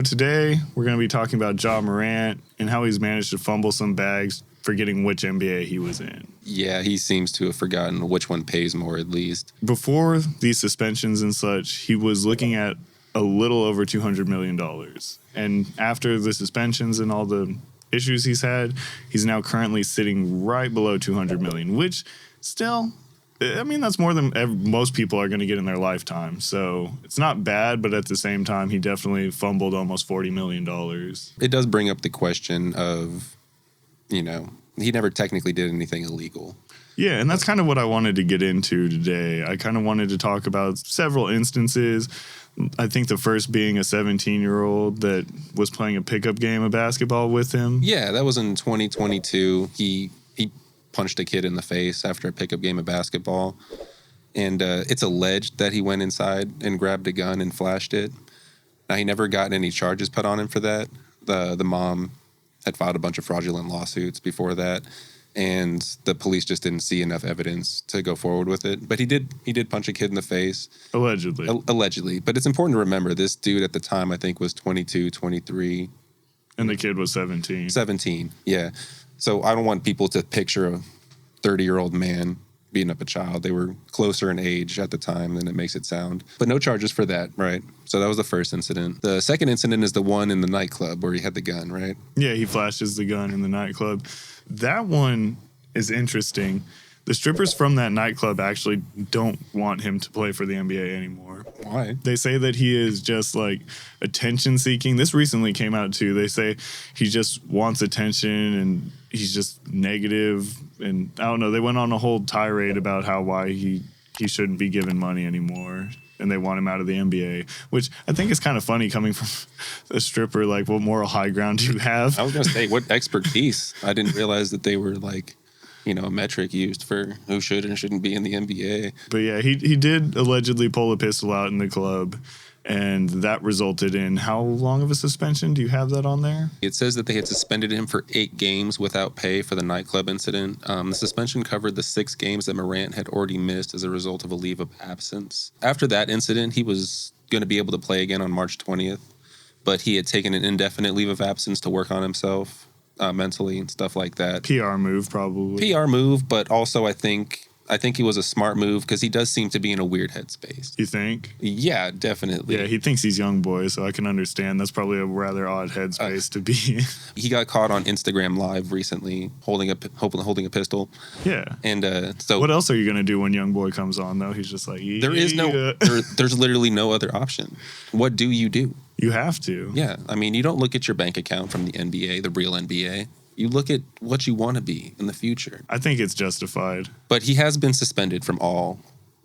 Today, we're going to be talking about Ja Morant and how he's managed to fumble some bags, forgetting which NBA he was in. Yeah, he seems to have forgotten which one pays more, at least. Before these suspensions and such, he was looking at a little over $200 million. And after the suspensions and all the issues he's had, he's now currently sitting right below $200 million, which still, I mean, that's more than most people are going to get in their lifetime. So it's not bad, but at the same time, he definitely fumbled almost $40 million. It does bring up the question of, he never technically did anything illegal. Yeah, and that's kind of what I wanted to get into today. I kind of wanted to talk about several instances. I think the first being a 17-year-old that was playing a pickup game of basketball with him. Yeah, that was in 2022. He punched a kid in the face after a pickup game of basketball. And it's alleged that he went inside and grabbed a gun and flashed it. Now, he never got any charges put on him for that. The mom had filed a bunch of fraudulent lawsuits before that, and the police just didn't see enough evidence to go forward with it. But he did punch a kid in the face. Allegedly. Allegedly. But it's important to remember, this dude at the time, I think, was 22, 23. And the kid was 17. 17, yeah. So I don't want people to picture a 30-year-old man beating up a child. They were closer in age at the time than it makes it sound. But no charges for that, right? So that was the first incident. The second incident is the one in the nightclub where he had the gun, right? Yeah, he flashes the gun in the nightclub. That one is interesting. The strippers from that nightclub actually don't want him to play for the NBA anymore. Why? They say that he is just like attention seeking. This recently came out too. They say he just wants attention and he's just negative. And I don't know. They went on a whole tirade about why he shouldn't be given money anymore. And they want him out of the NBA, which I think is kind of funny coming from a stripper. Like, what moral high ground do you have? I was going to say, what expertise? I didn't realize that they were like, a metric used for who should and shouldn't be in the NBA. But yeah, he did allegedly pull a pistol out in the club, and that resulted in how long of a suspension? Do you have that on there? It says that they had suspended him for 8 games without pay for the nightclub incident. The suspension covered the 6 games that Morant had already missed as a result of a leave of absence. After that incident, he was going to be able to play again on March 20th, but he had taken an indefinite leave of absence to work on himself. Mentally and stuff like that. PR move, probably. PR move, but also I think he was a smart move because he does seem to be in a weird headspace. You think? Yeah, definitely. Yeah, he thinks he's Youngboy, so I can understand. That's probably a rather odd headspace to be. He got caught on Instagram Live recently holding a pistol. Yeah. And so what else are you gonna do when Youngboy comes on though? He's just like, yeah. There's literally no other option. What do? You have to. Yeah. I mean, you don't look at your bank account from the NBA, the real NBA. You look at what you want to be in the future. I think it's justified. But he has been suspended from all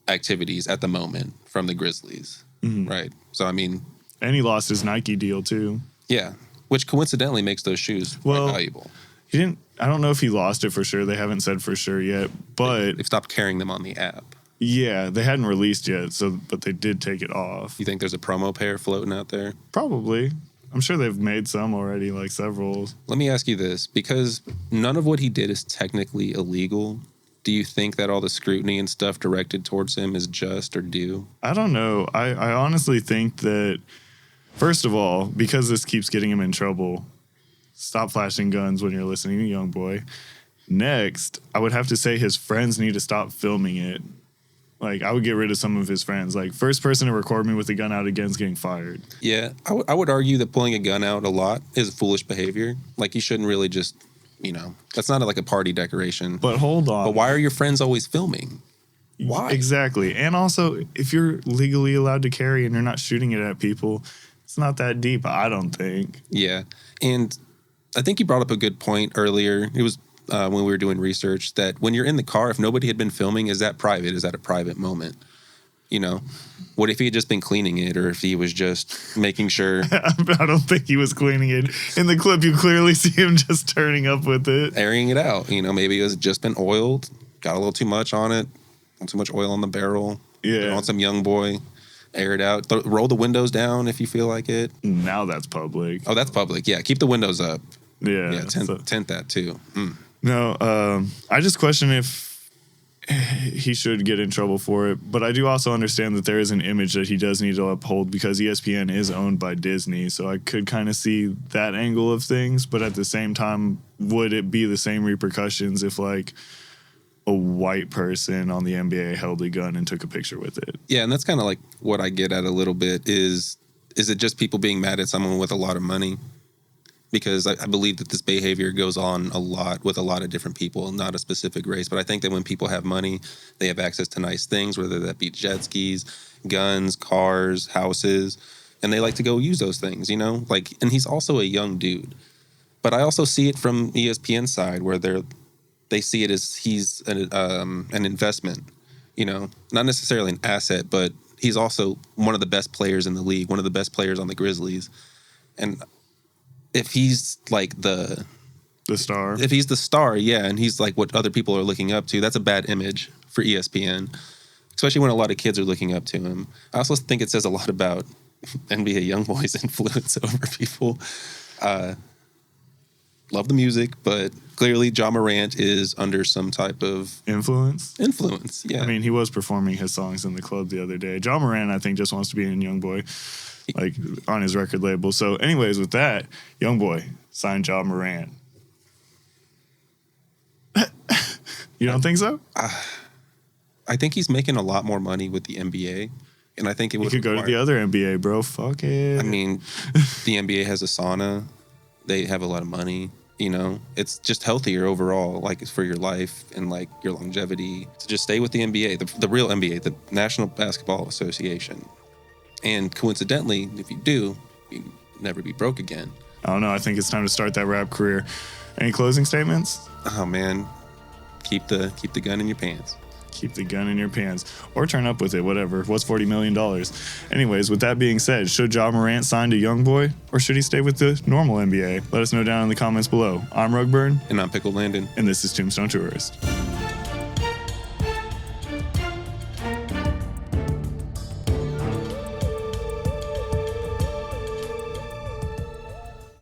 activities at the moment from the Grizzlies, right? So, I mean... And he lost his Nike deal, too. Yeah, which coincidentally makes those shoes quite valuable. He didn't... I don't know if he lost it for sure. They haven't said for sure yet, but... They've stopped carrying them on the app. Yeah, they hadn't released yet, but they did take it off. You think there's a promo pair floating out there? Probably. I'm sure they've made some already, like several. Let me ask you this, because none of what he did is technically illegal. Do you think that all the scrutiny and stuff directed towards him is just or due? I don't know. I honestly think that, first of all, because this keeps getting him in trouble, stop flashing guns when you're listening to Youngboy. Next, I would have to say his friends need to stop filming it. Like, I would get rid of some of his friends. Like, first person to record me with a gun out again is getting fired. Yeah, I would argue that pulling a gun out a lot is foolish behavior. Like, you shouldn't really just, that's not like a party decoration. But hold on. But why are your friends always filming? Why? Exactly. And also, if you're legally allowed to carry and you're not shooting it at people, it's not that deep, I don't think. Yeah. And I think you brought up a good point earlier. It was when we were doing research, that when you're in the car, if nobody had been filming, is that private? Is that a private moment? What if he had just been cleaning it, or if he was just making sure? I don't think he was cleaning it. In the clip, you clearly see him just turning up with it. Airing it out. Maybe it was just been oiled, got a little too much on it, too much oil on the barrel. Yeah. On some Youngboy. Air it out. Roll the windows down if you feel like it. Now that's public. Oh, that's public. Yeah, keep the windows up. Yeah. Yeah, tint that too. No, I just question if he should get in trouble for it. But I do also understand that there is an image that he does need to uphold because ESPN is owned by Disney. So I could kind of see that angle of things. But at the same time, would it be the same repercussions if like a white person on the NBA held a gun and took a picture with it? Yeah, and that's kind of like what I get at a little bit is it just people being mad at someone with a lot of money? Because I believe that this behavior goes on a lot with a lot of different people, not a specific race. But I think that when people have money, they have access to nice things, whether that be jet skis, guns, cars, houses, and they like to go use those things, you know? Like, and he's also a young dude. But I also see it from ESPN's side where they see it as he's an investment, you know, not necessarily an asset, but he's also one of the best players in the league, one of the best players on the Grizzlies. And if he's like the star, if he's the star, yeah, and he's like what other people are looking up to, that's a bad image for ESPN, especially when a lot of kids are looking up to him. I also think it says a lot about NBA Youngboi's influence over people. Love the music, but clearly Ja Morant is under some type of influence. Yeah. I mean, he was performing his songs in the club the other day. Ja Morant, I think, just wants to be in Youngboy, like on his record label. So, anyways, with that, Youngboy signed Ja Morant. You don't think so? I think he's making a lot more money with the NBA, and I think it would. He could go to the other NBA, bro. Fuck it. I mean, the NBA has a sauna. They have a lot of money, you know. It's just healthier overall, like for your life and like your longevity. To just stay with the NBA, the real NBA, the National Basketball Association. And coincidentally, if you do, you never be broke again. I don't know. I think it's time to start that rap career. Any closing statements? Oh man, keep the gun in your pants. Keep the gun in your pants. Or turn up with it, whatever. What's $40 million? Anyways, with that being said, should Ja Morant sign to Youngboy or should he stay with the normal NBA? Let us know down in the comments below. I'm Rugburn. And I'm Pickle Landon. And this is Tombstone Tourist.